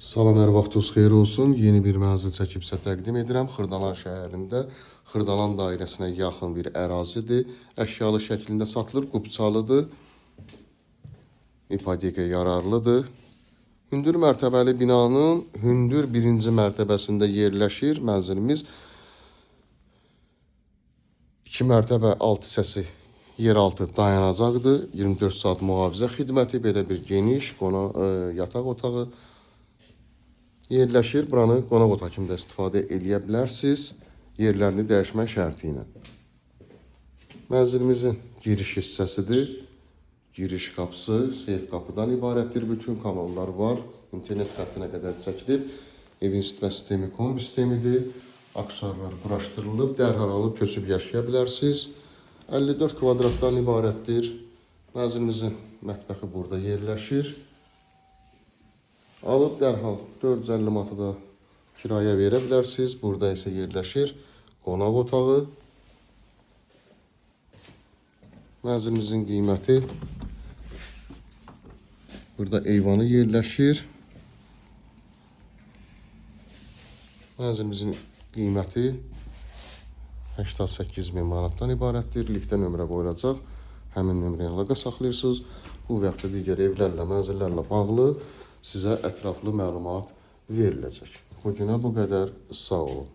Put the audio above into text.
Salam, hər vaxtınız xeyir olsun. Yeni bir mənzil çəkib sizə təqdim edirəm. Xırdalan şəhərində Xırdalan dairəsinə yaxın bir ərazidir. Əşyalı şəklində satılır, qubçalıdır. İpoteka yararlıdır. Hündür mərtəbəli binanın hündür birinci mərtəbəsində yerləşir. Mənzilimiz 2 mərtəbə alt hissəsi yeraltı dayanacaqdır. 24 saat mühafizə xidməti, belə bir geniş yataq otağı yerləşir. Buranı qonaq otağı kimi də istifadə edə bilərsiniz, yerlərini dəyişmək şərti ilə. Mənzilimizin giriş hissəsidir. Giriş qapısı seyf qapıdan ibarətdir. Bütün kanallar var. İnternet xəttinə qədər çəkilir. Evin isitmə sistemi kombi sistemidir. Aksesuarlar quraşdırılıb, dərhal alıb köçüb yaşaya bilərsiniz. 54 kvadratdan ibarətdir. Mənzilimizin mətbəxi burada yerləşir. Alıb dərhal 450 manata kirayə verə bilərsiniz. Burada isə yerləşir qonaq otağı. Mənzilimizin qiyməti, burada eyvanı yerləşir. Mənzilimizin qiyməti 88.000 manatdan ibarətdir. Linkdə nömrə qoyulacaq. Həmin nömrəyə əlaqə saxlayırsınız. Bu və yaxud da digər evlərlə, mənzillərlə bağlı sizə ətraflı məlumat veriləcək. Bu günə bu qədər. Sağ olun.